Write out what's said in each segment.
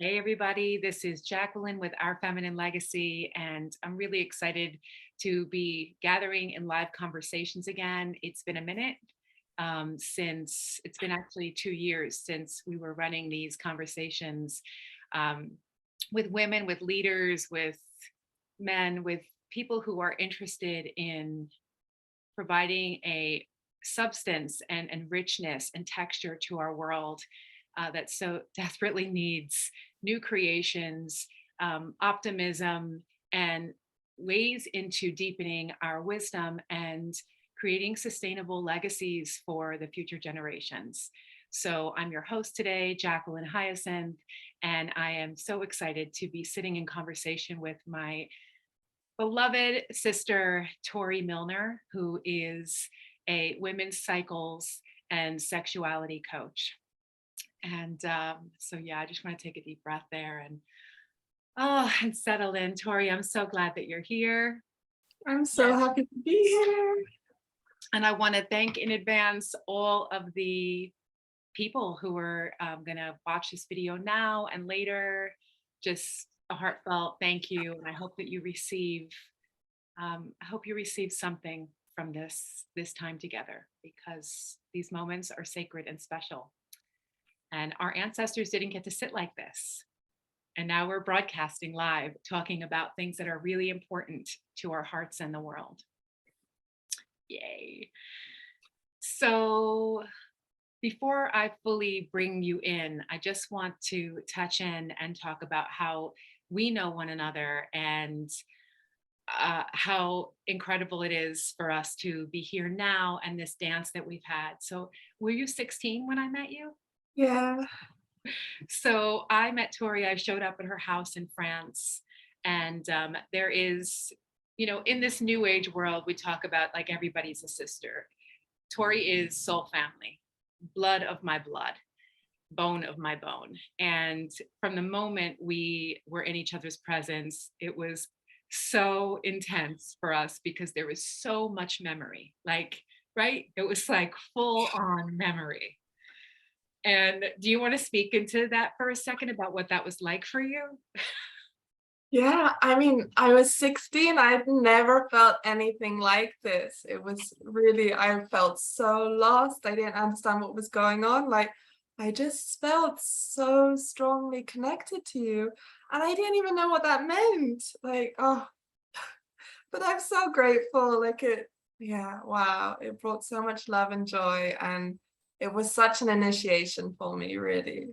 Hey, everybody, this is Jacqueline with Our Feminine Legacy, and I'm really excited to be gathering in live conversations again. It's been a minute since it's been actually 2 years since we were running these conversations um, with women, with leaders, with men, with people who are interested in providing a substance and richness and texture to our world that so desperately needs new creations, optimism, and ways into deepening our wisdom and creating sustainable legacies for the future generations. So I'm your host today, Jacqueline Hyacinth, and I am so excited to be sitting in conversation with my beloved sister, Tori Milner, who is a women's cycles and sexuality coach. And so, I just want to take a deep breath there and settle in. Tori, I'm so glad that you're here. I'm so happy to be here. And I want to thank in advance all of the people who are going to watch this video now and later. Just a heartfelt thank you. And I hope you receive something from this time together, because these moments are sacred and special. And our ancestors didn't get to sit like this. And now we're broadcasting live, talking about things that are really important to our hearts and the world. Yay. So before I fully bring you in, I just want to touch in and talk about how we know one another and how incredible it is for us to be here now and this dance that we've had. So were you 16 when I met you? Yeah. So I met Tori. I showed up at her house in France. And there is, in this new age world, we talk about like everybody's a sister. Tori is soul family, blood of my blood, bone of my bone. And from the moment we were in each other's presence, it was so intense for us because there was so much memory. Like, right? It was like full on memory. And do you want to speak into that for a second about what that was like for you? Yeah, I mean, I was 16. I'd never felt anything like this. It was really, I felt so lost. I didn't understand what was going on. Like, I just felt so strongly connected to you. And I didn't even know what that meant. Like, oh, but I'm so grateful. Yeah, wow. It brought so much love and joy. And it was such an initiation for me, really.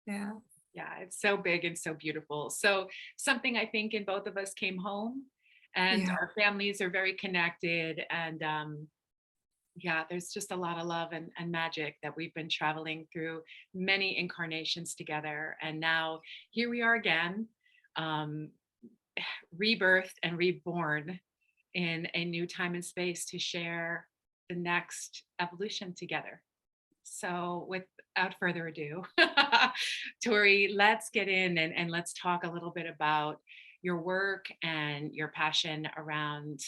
Yeah. Yeah, it's so big and so beautiful. So something I think in both of us came home, and Yeah. our families are very connected. And yeah, there's just a lot of love and magic that we've been traveling through many incarnations together. And now here we are again, um, rebirthed and reborn in a new time and space to share the next evolution together. So without further ado, Tori, let's get in and let's talk a little bit about your work and your passion around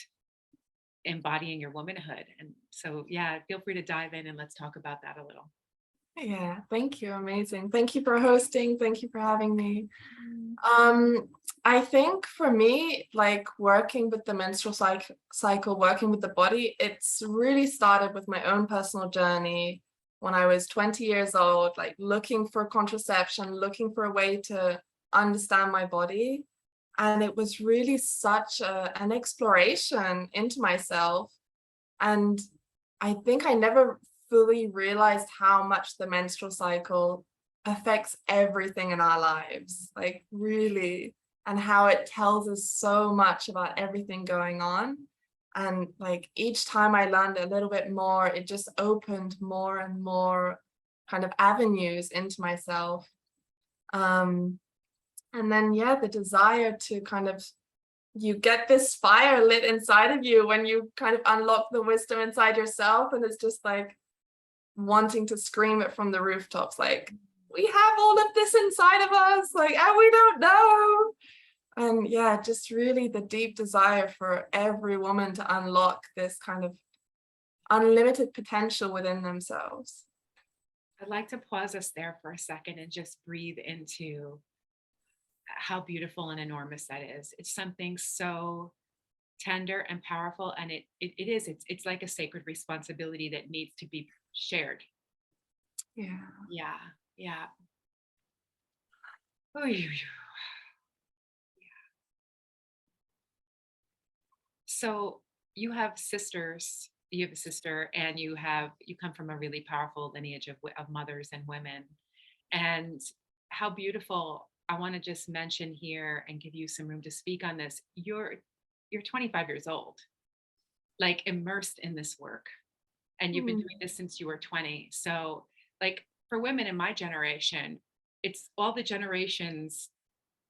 embodying your womanhood. And so, yeah, feel free to dive in and let's talk about that a little. Yeah, thank you. Amazing. Thank you for hosting. Thank you for having me. Mm. I think for me, like working with the menstrual cycle, working with the body, it's really started with my own personal journey when I was 20 years old, like looking for contraception, looking for a way to understand my body. And it was really such an exploration into myself. And I think I never fully realized how much the menstrual cycle affects everything in our lives, like really, and how it tells us so much about everything going on. And like each time I learned a little bit more, it just opened more and more kind of avenues into myself. Um, and then, yeah, the desire to kind of you get this fire lit inside of you when you kind of unlock the wisdom inside yourself, and it's just like wanting to scream it from the rooftops, like, we have all of this inside of us, like, and we don't know. And yeah, just really the deep desire for every woman to unlock this kind of unlimited potential within themselves. I'd like to pause us there for a second and just breathe into how beautiful and enormous that is. It's something so tender and powerful, and it is, it's like a sacred responsibility that needs to be shared. Yeah. Yeah, yeah. Oy, oy, oy. So you have sisters, you have a sister, and you come from a really powerful lineage of mothers and women. And how beautiful. I want to just mention here and give you some room to speak on this. You're 25 years old, like immersed in this work, and you've been Mm. doing this since you were 20. So like for women in my generation, it's all the generations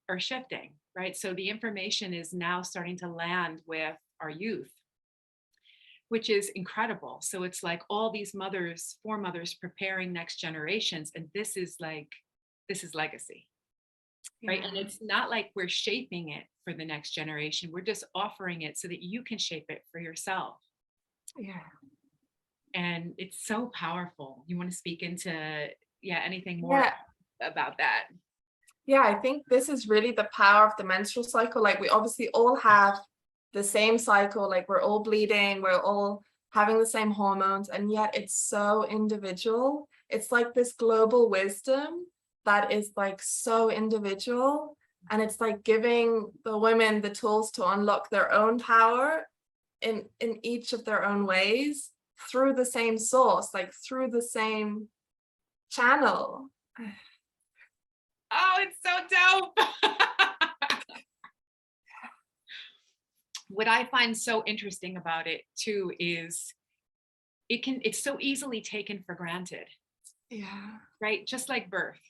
are shifting, right? So the information is now starting to land with our youth, which is incredible. So it's like all these mothers, foremothers preparing next generations. And this is legacy, right? And Yeah. it's not like we're shaping it for the next generation. We're just offering it so that you can shape it for yourself. Yeah. And it's so powerful. You want to speak into, yeah, anything more Yeah. about that? Yeah, I think this is really the power of the menstrual cycle. Like we obviously all have the same cycle, like we're all bleeding, we're all having the same hormones, and yet it's so individual. It's like this global wisdom that is like so individual. And it's like giving the women the tools to unlock their own power in each of their own ways through the same source, like through the same channel. Oh, it's so dope. What I find so interesting about it too is it's so easily taken for granted, Yeah. right? Just like birth.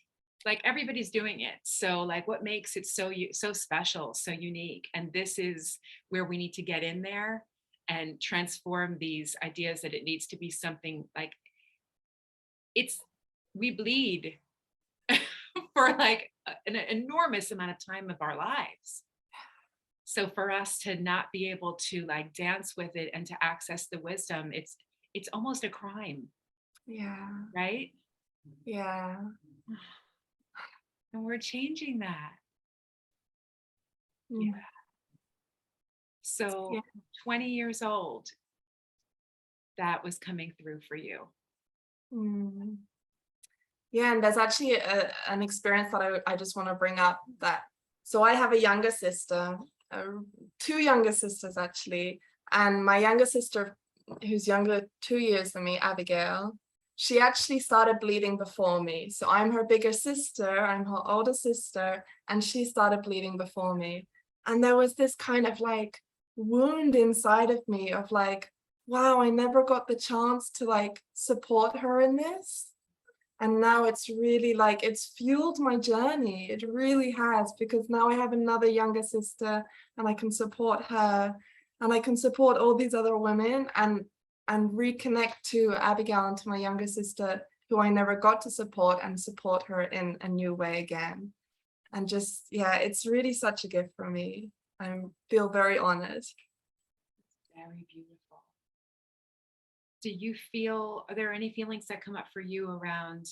Like everybody's doing it. So like what makes it so special, so unique? And this is where we need to get in there and transform these ideas that it needs to be something like it's we bleed for like an enormous amount of time of our lives. So for us to not be able to like dance with it and to access the wisdom, it's almost a crime, Yeah. right? Yeah. And we're changing that. Yeah. Mm. Yeah. So 20 years old, that was coming through for you. Mm. Yeah, and there's actually an experience that I just want to bring up that. So I have a younger sister, uh, two younger sisters actually, and my younger sister, who's younger 2 years than me, Abigail, she actually started bleeding before me. So I'm her bigger sister, I'm her older sister, and she started bleeding before me. And there was this kind of like wound inside of me of like, wow, I never got the chance to like support her in this. And now it's really like it's fueled my journey. It really has, because now I have another younger sister and I can support her and I can support all these other women and reconnect to Abigail and to my younger sister who I never got to support, and support her in a new way again. And just, yeah, it's really such a gift for me. I feel very honored. Very beautiful. Do you feel, are there any feelings that come up for you around,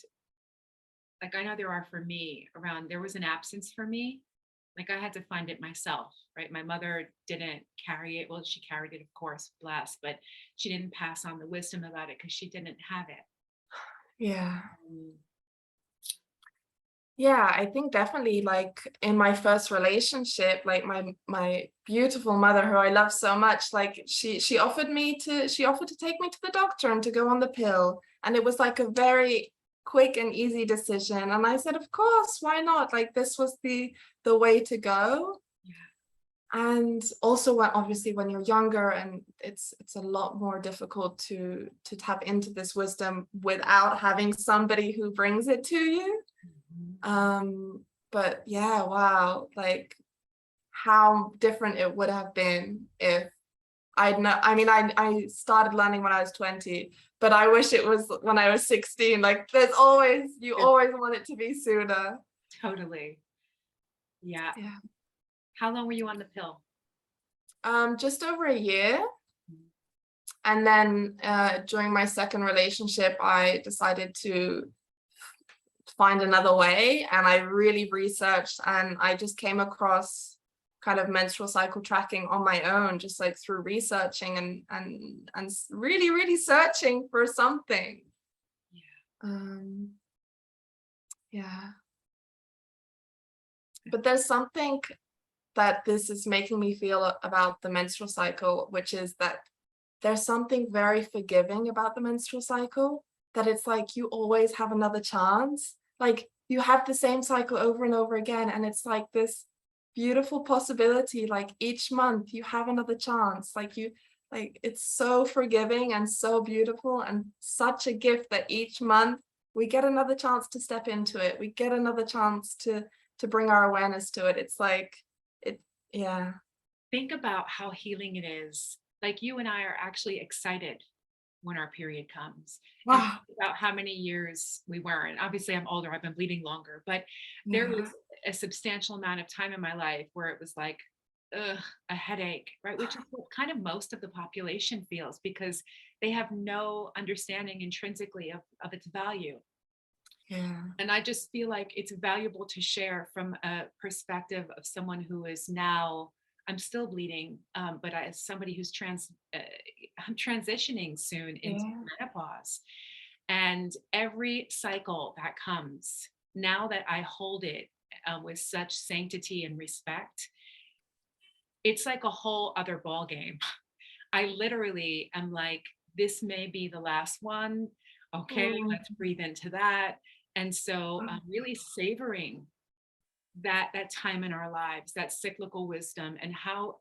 like I know there are for me, around there was an absence for me. Like I had to find it myself, right? My mother didn't carry it. Well, she carried it, of course, blessed, but she didn't pass on the wisdom about it because she didn't have it. Yeah. Mm. Yeah, I think definitely like in my first relationship, like my beautiful mother who I love so much, like she offered to take me to the doctor and to go on the pill. And it was like a very quick and easy decision. And I said, of course, why not? Like this was the way to go. And also when obviously when you're younger and it's a lot more difficult to tap into this wisdom without having somebody who brings it to you. But yeah, wow, like how different it would have been if I'd know. I mean, I started learning when I was 20, but I wish it was when I was 16. Like you Yeah, always want it to be sooner. totally. Yeah. Yeah. How long were you on the pill? Just over a year. And then during my second relationship, I decided to find another way. And I really researched, and I just came across kind of menstrual cycle tracking on my own, just like through researching and really, really searching for something. Yeah. But there's something that this is making me feel about the menstrual cycle, which is that there's something very forgiving about the menstrual cycle, that it's like you always have another chance. Like you have the same cycle over and over again, and it's like this beautiful possibility, like each month you have another chance. Like it's so forgiving and so beautiful and such a gift that each month we get another chance to step into it. We get another chance to bring our awareness to it. It's like yeah. Think about how healing it is. Like you and I are actually excited when our period comes. And Wow. think about how many years we weren't. Obviously, I'm older, I've been bleeding longer, but there Yeah. was a substantial amount of time in my life where it was like, ugh, a headache, right? Which is what kind of most of the population feels, because they have no understanding intrinsically of its value. Yeah. And I just feel like it's valuable to share from a perspective of someone who is now, I'm still bleeding, but as somebody who's I'm transitioning soon into Yeah. menopause. And every cycle that comes, now that I hold it with such sanctity and respect, it's like a whole other ball game. I literally am like, this may be the last one. Okay, Mm. let's breathe into that. And so really savoring that time in our lives, that cyclical wisdom, and how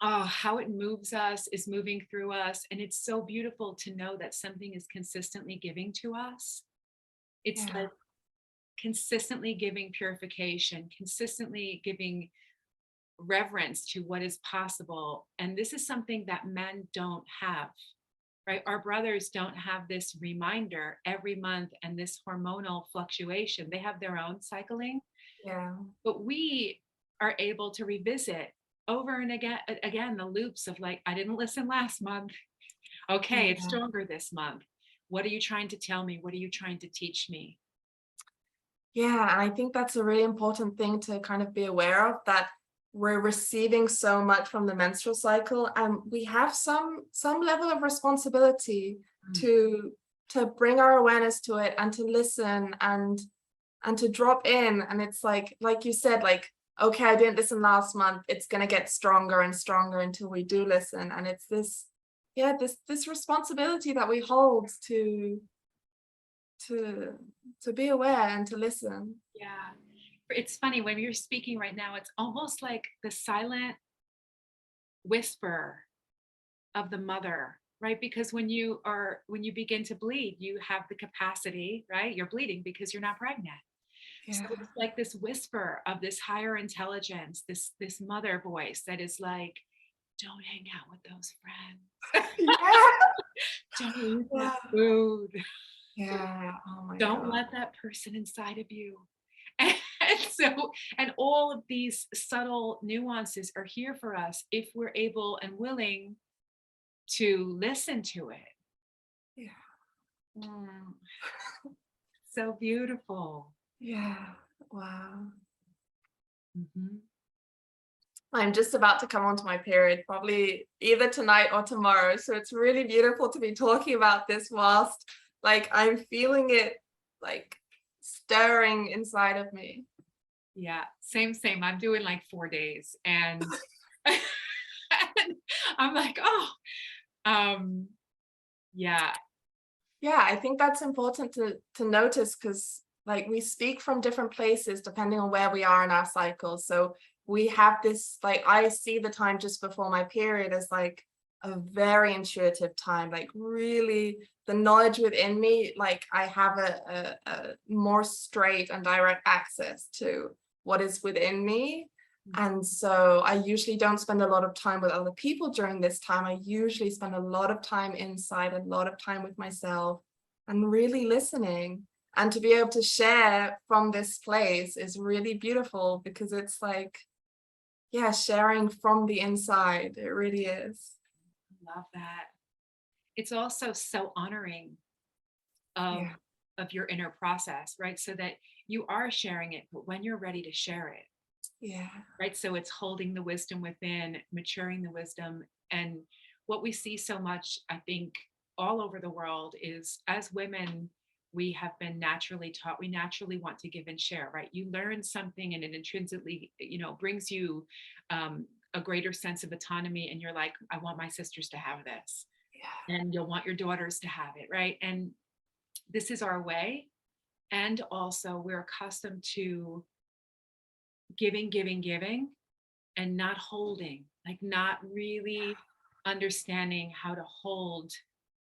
it moves us, is moving through us. And it's so beautiful to know that something is consistently giving to us. It's Yeah. like consistently giving purification, consistently giving reverence to what is possible. And this is something that men don't have, right? Our brothers don't have this reminder every month and this hormonal fluctuation. They have their own cycling, Yeah. but we are able to revisit over and again the loops of like, I didn't listen last month. Okay, it's Yeah. stronger this month. What are you trying to tell me? What are you trying to teach me? Yeah, and I think that's a really important thing to kind of be aware of, that we're receiving so much from the menstrual cycle, and we have some level of responsibility Mm. to bring our awareness to it and to listen and to drop in. And it's like you said, like, okay, I didn't listen last month, it's going to get stronger and stronger until we do listen. And it's this, yeah, this responsibility that we hold to be aware and to listen. Yeah. It's funny when you're speaking right now, it's almost like the silent whisper of the mother, right? Because when you begin to bleed, you have the capacity, right? You're bleeding because you're not pregnant. So Yeah. it's like this whisper of this higher intelligence, this mother voice that is like, don't hang out with those friends. Yeah. Don't eat that Wow. food. Yeah. Oh my Don't God. let that person inside of you. And so, and all of these subtle nuances are here for us if we're able and willing to listen to it. Yeah. Mm, so beautiful. Yeah. Wow. Mhm. I'm just about to come onto my period, probably either tonight or tomorrow. So it's really beautiful to be talking about this whilst like I'm feeling it like stirring inside of me. Yeah, same. I'm doing like 4 days, and I'm like, oh, um, yeah, Yeah, I think that's important to notice, because like we speak from different places depending on where we are in our cycle. So we have this, like I see the time just before my period as like a very intuitive time, like really the knowledge within me, like I have a more straight and direct access to what is within me. And so I usually don't spend a lot of time with other people during this time. I usually spend a lot of time inside, a lot of time with myself and really listening. And to be able to share from this place is really beautiful, because it's like, yeah, sharing from the inside. It really is. love that. It's also so honoring of Yeah. of your inner process, right? So that you are sharing it, but when you're ready to share it, Yeah. right? So it's holding the wisdom within, maturing the wisdom. And what we see so much, I think, all over the world is as women, we have been naturally taught, we naturally want to give and share, right? You learn something and it intrinsically, brings you a greater sense of autonomy. And you're like, I want my sisters to have this. Yeah. And you'll want your daughters to have it, right? And this is our way. And also, we're accustomed to giving, giving, giving, and not holding, like not really understanding how to hold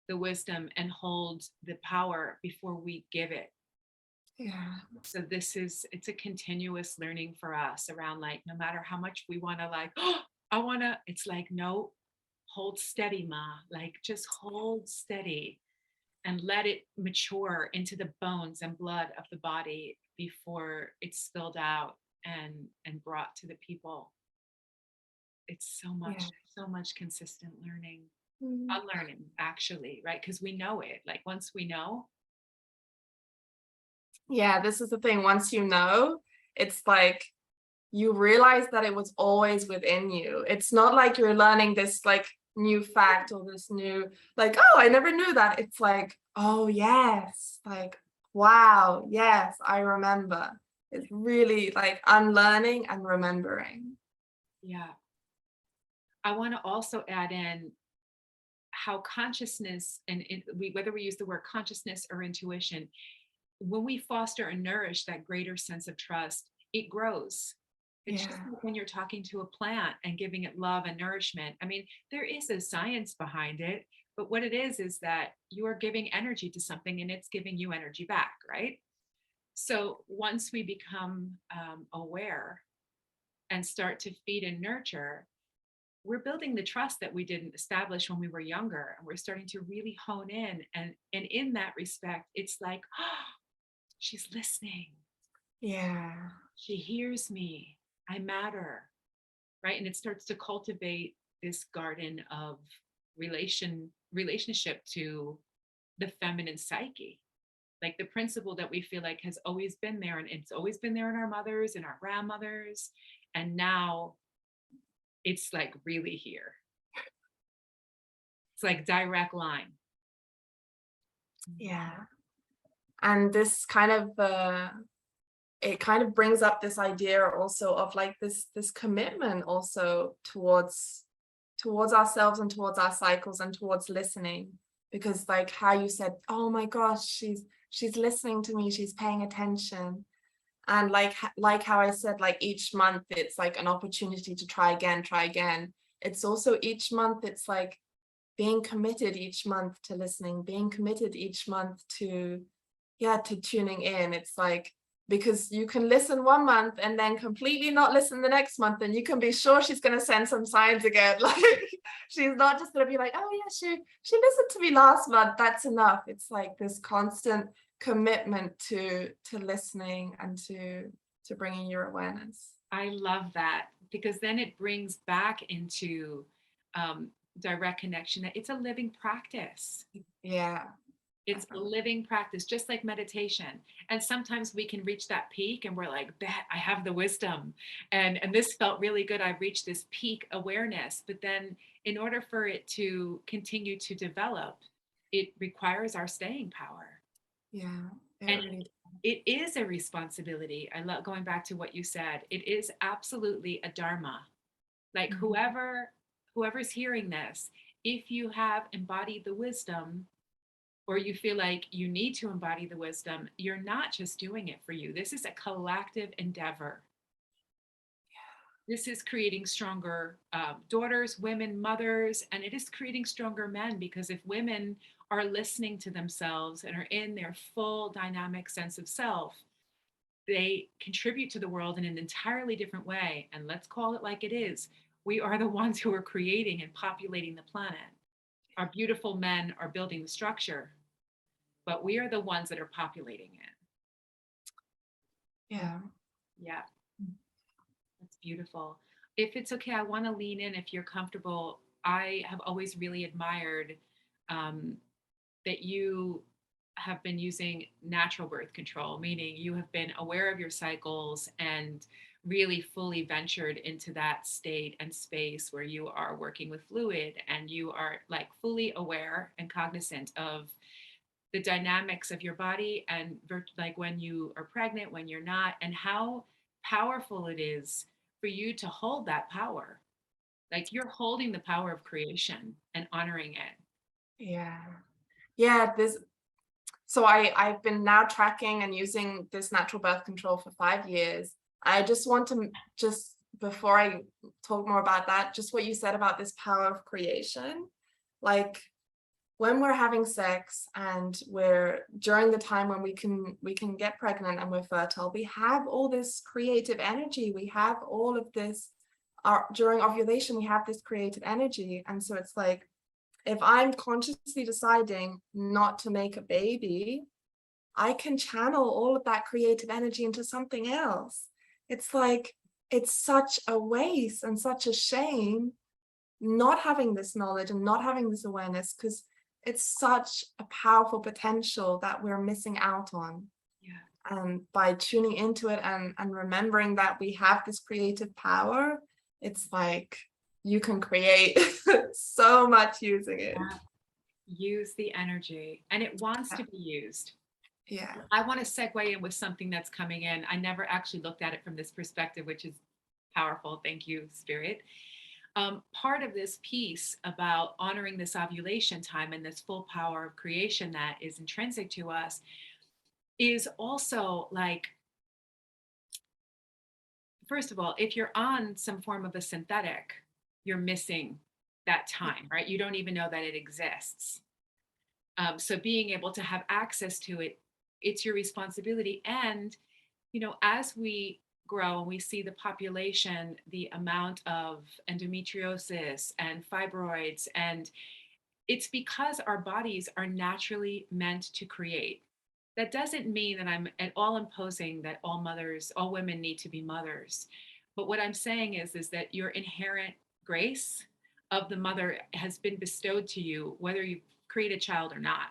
the wisdom and hold the power before we give it. Yeah. So it's a continuous learning for us around, like, no matter how much we want to, like, oh, I want to, it's like, no, hold steady, ma, like just hold steady and let it mature into the bones and blood of the body before it's spilled out and brought to the people. It's Yeah. so much consistent learning, Mm. unlearning, actually, right? Because we know it, like once we know. Yeah, this is the thing. Once you know, it's like you realize that it was always within you. It's not like you're learning this like new fact or this new, like, oh, I never knew that. It's like, oh, yes, like, wow, yes, I remember. It's really like unlearning and remembering. Yeah, I want to also add in how consciousness whether we use the word consciousness or intuition, when we foster and nourish that greater sense of trust, it grows. It's just Yeah. like when you're talking to a plant and giving it love and nourishment. I mean, there is a science behind it, but what it is that you are giving energy to something and it's giving you energy back, right? So once we become aware and start to feed and nurture, we're building the trust that we didn't establish when we were younger, and we're starting to really hone in, and in that respect it's like, oh, she's listening, Yeah. she hears me, I matter, right? And it starts to cultivate this garden of relationship to the feminine psyche, like the principle that we feel like has always been there, and it's always been there in our mothers and our grandmothers, and now it's like really here. It's like direct line. Yeah. And this kind of it kind of brings up this idea also of like this commitment also towards ourselves and towards our cycles and towards listening, because like how you said, oh my gosh, she's listening to me, she's paying attention. And like how I said, like each month it's like an opportunity to try again. It's also each month it's like being committed each month to listening, being committed each month to, yeah, to tuning in. It's like, because you can listen one month and then completely not listen the next month, and you can be sure she's going to send some signs again. Like she's not just going to be like, oh yeah, she listened to me last month, that's enough. It's like this constant commitment to listening and to bringing your awareness. I love that, because then it brings back into direct connection that it's a living practice. Yeah, It's a living practice, just like meditation. And sometimes we can reach that peak and we're like, bet I have the wisdom. And this felt really good. I've reached this peak awareness. But then in order for it to continue to develop, it requires our staying power. yeah, it And really. it is a responsibility. I love going back to what you said. It is absolutely a dharma. Like Mhm. whoever's hearing this, if you have embodied the wisdom, or you feel like you need to embody the wisdom, you're not just doing it for you. This is a collective endeavor. This is creating stronger daughters, women, mothers, and it is creating stronger men, because if women are listening to themselves and are in their full dynamic sense of self, they contribute to the world in an entirely different way. And let's call it like it is. We are the ones who are creating and populating the planet. Our beautiful men are building the structure, but we are the ones that are populating it. Yeah. Yeah, that's beautiful. If it's okay, I want to lean in if you're comfortable. I have always really admired that you have been using natural birth control, meaning you have been aware of your cycles and really fully ventured into that state and space where you are working with fluid and you are like fully aware and cognizant of the dynamics of your body and like when you are pregnant, when you're not, and how powerful it is for you to hold that power. Like you're holding the power of creation and honoring it. Yeah. Yeah, so I've been now tracking and using this natural birth control for 5 years. I just want to just before I talk more about that, just what you said about this power of creation. Like when we're having sex and we're during the time when we can get pregnant and we're fertile, we have all this creative energy. We have all of this during ovulation, we have this creative energy. And so it's like, if I'm consciously deciding not to make a baby, I can channel all of that creative energy into something else. It's like, it's such a waste and such a shame not having this knowledge and not having this awareness, because it's such a powerful potential that we're missing out on. Yeah. And by tuning into it and remembering that we have this creative power, it's like you can create so much using it. Yeah. Use the energy, and it wants to be used. Yeah. I want to segue in with something that's coming in. I never actually looked at it from this perspective, which is powerful. Thank you, Spirit. Part of this piece about honoring this ovulation time and this full power of creation that is intrinsic to us is also like, first of all, if you're on some form of a synthetic, you're missing that time, right? You don't even know that it exists. So being able to have access to it, it's your responsibility. And, as we grow and we see the population, the amount of endometriosis and fibroids, and it's because our bodies are naturally meant to create. That doesn't mean that I'm at all imposing that all women need to be mothers. But what I'm saying is that your inherent grace of the mother has been bestowed to you, whether you create a child or not.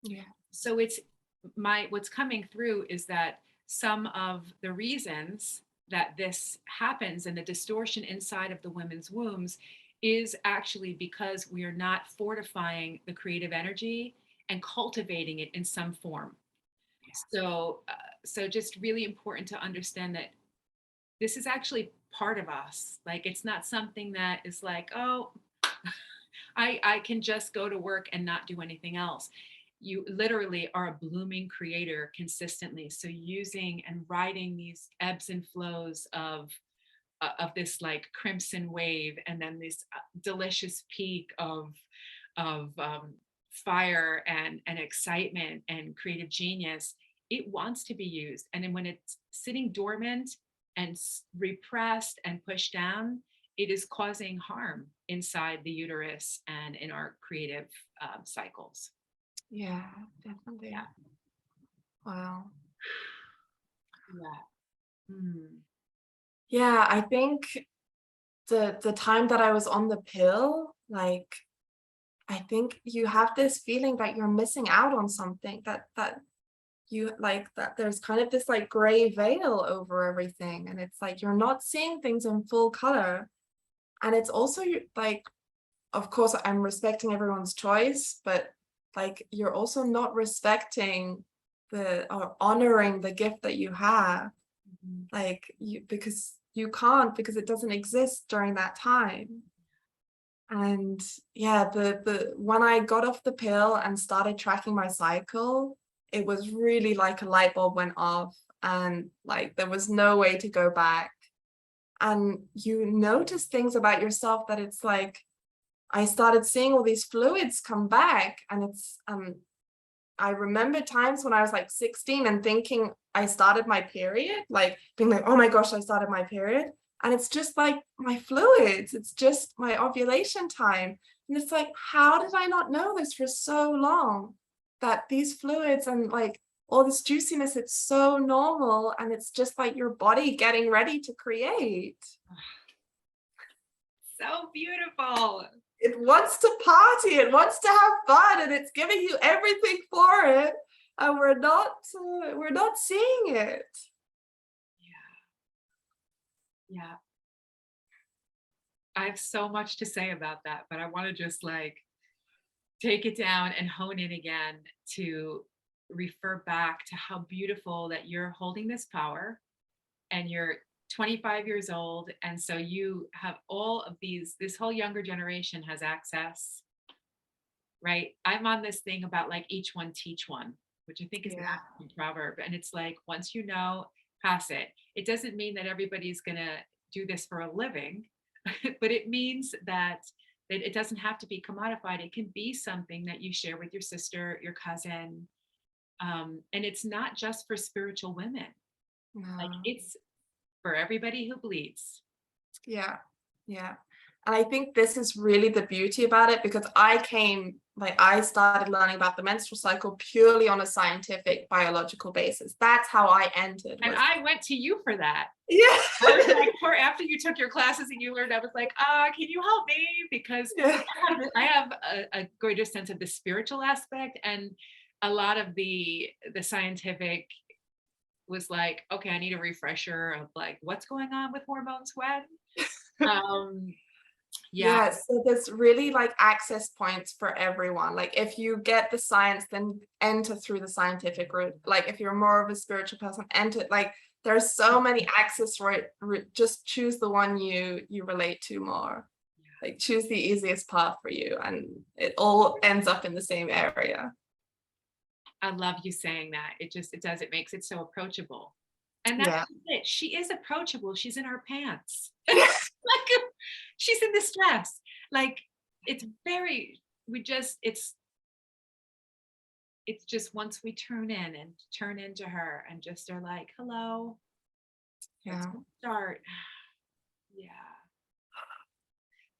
Yeah. So what's coming through is that some of the reasons that this happens and the distortion inside of the women's wombs is actually because we are not fortifying the creative energy and cultivating it in some form. So just really important to understand that this is actually part of us. Like it's not something that is like, oh, I can just go to work and not do anything else. You literally are a blooming creator consistently. So using and riding these ebbs and flows of this like crimson wave, and then this delicious peak of fire and excitement and creative genius, it wants to be used. And then when it's sitting dormant and repressed and pushed down, it is causing harm inside the uterus and in our creative cycles. Yeah, definitely. Yeah. Wow. Yeah. Mm. Yeah, I think the time that I was on the pill, like I think you have this feeling that you're missing out on something, that you like that there's kind of this like gray veil over everything, and it's like you're not seeing things in full color. And it's also like, of course I'm respecting everyone's choice, but like you're also not respecting or honoring the gift that you have. Mm-hmm. Like because you can't, because it doesn't exist during that time. And yeah, the when I got off the pill and started tracking my cycle, it was really like a light bulb went off, and like there was no way to go back. And you notice things about yourself that it's like, I started seeing all these fluids come back, and it's I remember times when I was like 16 and thinking I started my period, like being like, oh my gosh, I started my period. And it's just like my fluids, it's just my ovulation time. And it's like, how did I not know this for so long? That these fluids and like all this juiciness, it's so normal. And it's just like your body getting ready to create. So beautiful. It wants to party, it wants to have fun, and it's giving you everything for it. and we're not seeing it. Yeah. I have so much to say about that, but I want to just like take it down and hone in again to refer back to how beautiful that you're holding this power and you're 25 years old. And so you have all of these, this whole younger generation has access, right? I'm on this thing about like each one teach one, which I think is an Yeah. African proverb. And it's like, once you know, pass it. It doesn't mean that everybody's going to do this for a living, but it means that it doesn't have to be commodified. It can be something that you share with your sister, your cousin. And it's not just for spiritual women. Like No. it's for everybody who bleeds. Yeah. Yeah. And I think this is really the beauty about it, because I started learning about the menstrual cycle purely on a scientific biological basis. That's how I entered. And I went to you for that. Yeah. I was like, after you took your classes and you learned, I was like, can you help me? Because Yeah. I have a greater sense of the spiritual aspect, and a lot of the scientific was like, okay, I need a refresher of like what's going on with hormones when. Um, yeah, Yeah, so there's really like access points for everyone. Like if you get the science, then enter through the scientific route. Like if you're more of a spiritual person, enter, like there's so many access just choose the one you relate to more. Like choose the easiest path for you, and it all ends up in the same area. I love you saying that. It makes it so approachable. And that's Yeah. it. She is approachable. She's in her pants. Like she's in distress. Like it's very, it's just once we turn in and turn into her and just are like, hello, let's Yeah. start. Yeah.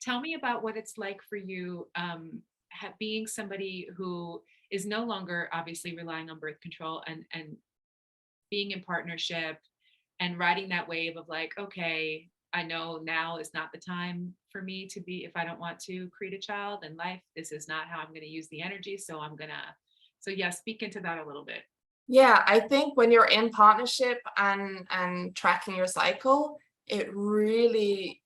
Tell me about what it's like for you, being somebody who is no longer obviously relying on birth control and being in partnership and riding that wave of like, okay, I know now is not the time for me to be, if I don't want to create a child in life, this is not how I'm going to use the energy. So yeah, speak into that a little bit. Yeah, I think when you're in partnership and tracking your cycle, it really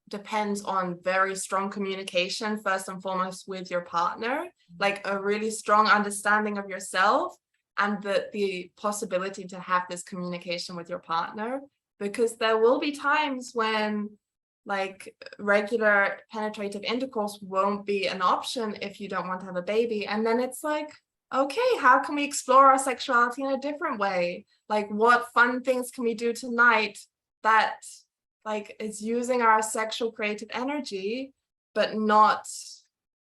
depends on very strong communication, first and foremost, with your partner, like a really strong understanding of yourself and the possibility to have this communication with your partner, because there will be times when like regular penetrative intercourse won't be an option if you don't want to have a baby. And then it's like, okay, how can we explore our sexuality in a different way? Like what fun things can we do tonight that like is using our sexual creative energy, but not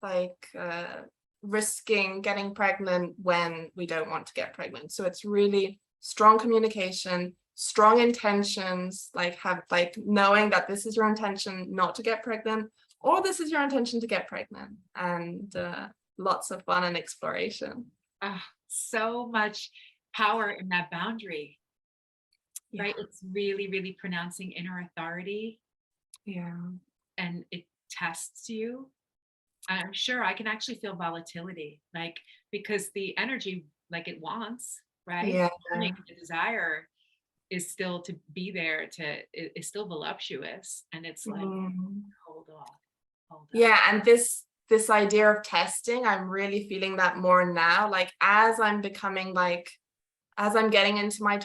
like risking getting pregnant when we don't want to get pregnant. So it's really strong communication, strong intentions, like knowing that this is your intention not to get pregnant, or this is your intention to get pregnant, and lots of fun and exploration. So much power in that boundary. Yeah. Right? It's really, really pronouncing inner authority. Yeah. And it tests you. I'm sure I can actually feel volatility, like because the energy, like it wants, right? Yeah. The desire is still to be there, is still voluptuous, and it's like, hold off. Yeah, and this idea of testing, I'm really feeling that more now. Like as I'm becoming like, as I'm getting into my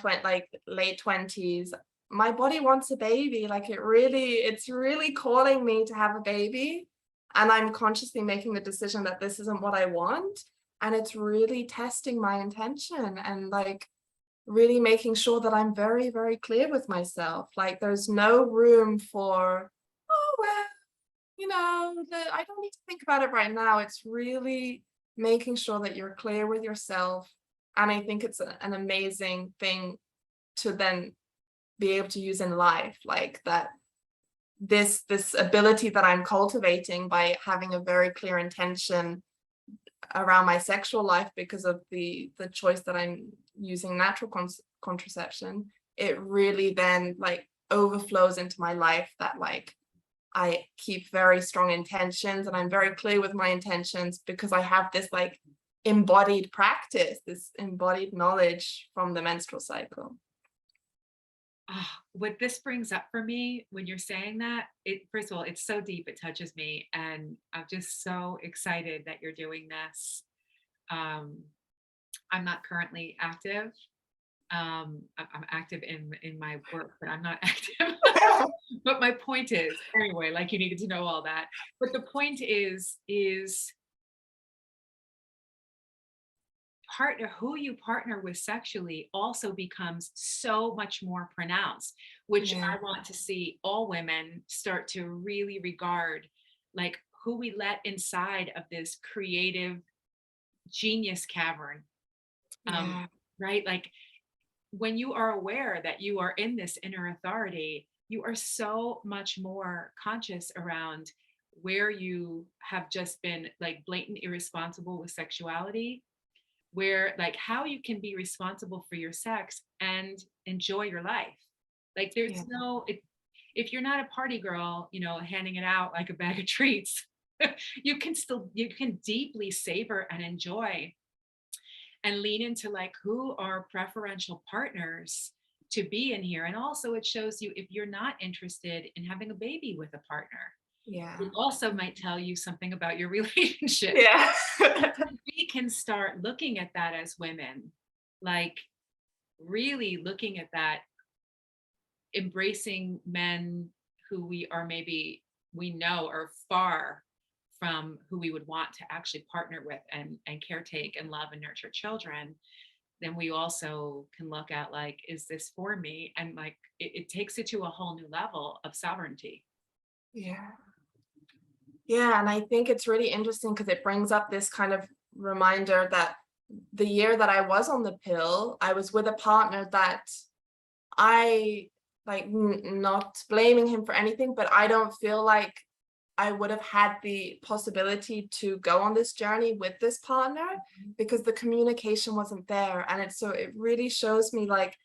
late 20s, my body wants a baby. Like it's really calling me to have a baby. And I'm consciously making the decision that this isn't what I want. And it's really testing my intention and like really making sure that I'm very, very clear with myself. Like there's no room for, oh, well, I don't need to think about it right now. It's really making sure that you're clear with yourself. And I think it's an amazing thing to then be able to use in life, like that this ability that I'm cultivating by having a very clear intention around my sexual life because of the choice that I'm using natural contraception. It really then like overflows into my life, that like I keep very strong intentions and I'm very clear with my intentions because I have this like embodied practice, this embodied knowledge from the menstrual cycle. What this brings up for me when you're saying that, it first of all, it's so deep, it touches me, and I'm just so excited that you're doing this. Um, I'm not currently active. I'm active in my work, but I'm not active. But my point is, anyway, like you needed to know all that. But the point is partner who you partner with sexually also becomes so much more pronounced, which Yeah, I want to see all women start to really regard, like who we let inside of this creative genius cavern. um, yeah, right, like when you are aware that you are in this inner authority, you are so much more conscious around where you have just been like blatant irresponsible with sexuality, where like how you can be responsible for your sex and enjoy your life. Like yeah, there's no if you're not a party girl, handing it out like a bag of treats, you can deeply savor and enjoy and lean into like who are preferential partners to be in here. And also it shows you if you're not interested in having a baby with a partner, yeah, it also might tell you something about your relationship. yeah. We can start looking at that as women, like really looking at that, embracing men who we are maybe we know are far from who we would want to actually partner with and caretake and love and nurture children. Then we also can look at like, is this for me? And like it takes it to a whole new level of sovereignty. Yeah. Yeah, and I think it's really interesting because it brings up this kind of reminder that the year that I was on the pill, I was with a partner that I like, not blaming him for anything, but I don't feel like I would have had the possibility to go on this journey with this partner because the communication wasn't there. And it really shows me like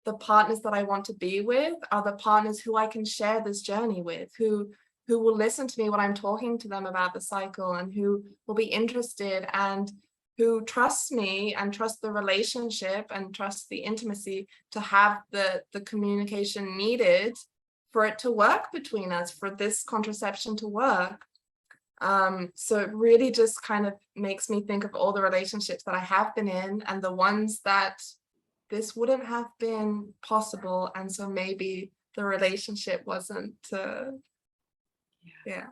the partners that I want to be with are the partners who I can share this journey with, who will listen to me when I'm talking to them about the cycle, and who will be interested, and who trust me and trust the relationship and trust the intimacy to have the communication needed for it to work between us, for this contraception to work. So it really just kind of makes me think of all the relationships that I have been in and the ones that this wouldn't have been possible. And so maybe the relationship wasn't, yeah.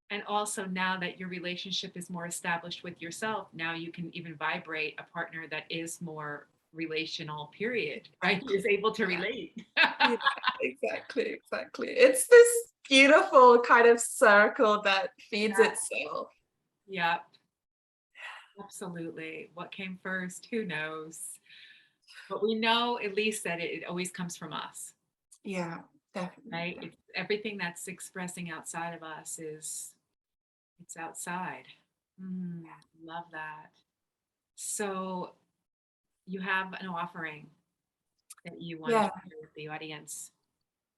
And also now that your relationship is more established with yourself, now you can even vibrate a partner that is more relational, period, right? Is able to Yeah. relate. Yeah, exactly. It's this beautiful kind of circle that feeds itself. Yeah, absolutely. What came first? Who knows? But we know at least that it always comes from us, Yeah, right? definitely. It's everything that's expressing outside of us it's outside. Mm, love that. So you have an offering that you want to Yeah. share with the audience.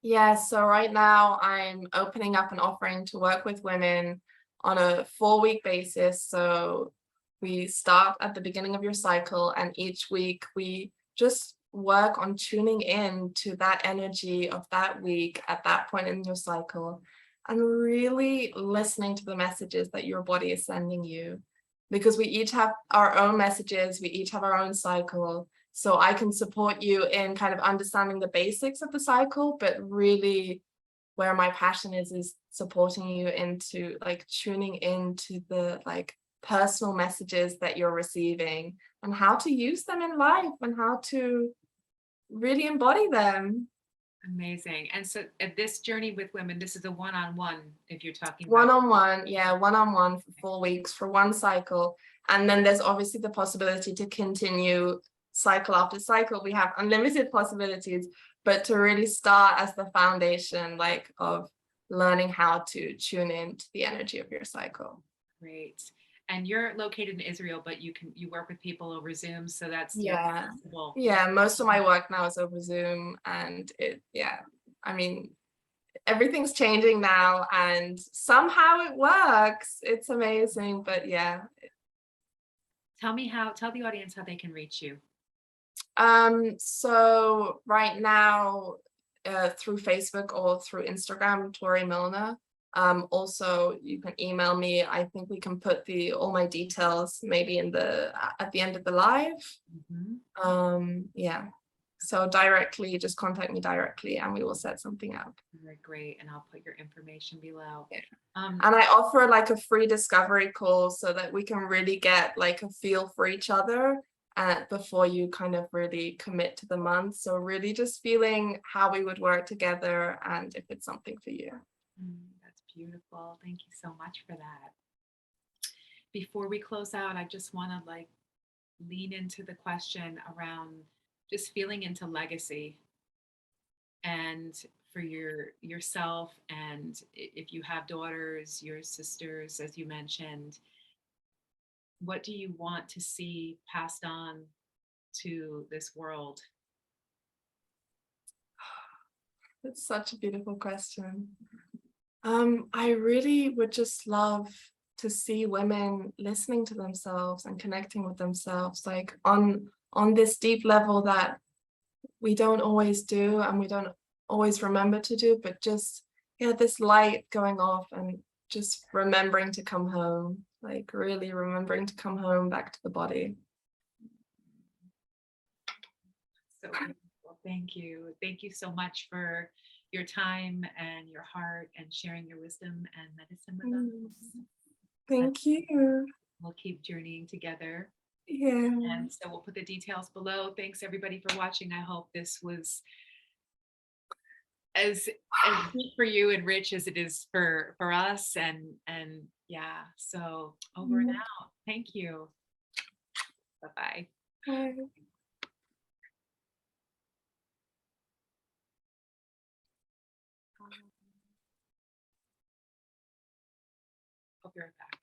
Yeah, so right now I'm opening up an offering to work with women on a 4-week basis. So we start at the beginning of your cycle, and each week we just work on tuning in to that energy of that week at that point in your cycle, and really listening to the messages that your body is sending you. Because we each have our own messages, we each have our own cycle. So I can support you in kind of understanding the basics of the cycle, but really where my passion is supporting you into like tuning into the like personal messages that you're receiving and how to use them in life and how to really embody them. Amazing. And so at this journey with women, this is a one-on-one if you're talking about. One-on-one, yeah, one-on-one for 4 weeks for one cycle. And then there's obviously the possibility to continue cycle after cycle. We have unlimited possibilities, but to really start as the foundation, like of learning how to tune in to the energy of your cycle. Great. And you're located in Israel, but you work with people over Zoom, so that's you're Yeah. flexible. Yeah, most of my work now is over Zoom, and yeah, I mean, everything's changing now and somehow it works. It's amazing, but yeah. Tell the audience how they can reach you. So right now, through Facebook or through Instagram, Tori Milner. Also, you can email me. I think we can put all my details maybe at the end of the live. Yeah. So just contact me directly and we will set something up. Very great. And I'll put your information below. Yeah. And I offer like a free discovery call so that we can really get like a feel for each other before you kind of really commit to the month. So really just feeling how we would work together and if it's something for you. That's beautiful. Thank you so much for that. Before we close out, I just want to like lean into the question around just feeling into legacy and for yourself, and if you have daughters, your sisters, as you mentioned, what do you want to see passed on to this world? It's such a beautiful question. I really would just love to see women listening to themselves and connecting with themselves, like on this deep level that we don't always do and we don't always remember to do, but just, yeah, this light going off and just remembering to come home, like really remembering to come home back to the body. So beautiful. Thank you. Thank you so much for your time and your heart and sharing your wisdom and medicine with us. Thank you. We'll keep journeying together. Yeah. And so we'll put the details below. Thanks everybody for watching. I hope this was as deep for you and rich as it is for us. And yeah, so over and out. Thank you. Bye-bye. Bye. I'll be right back.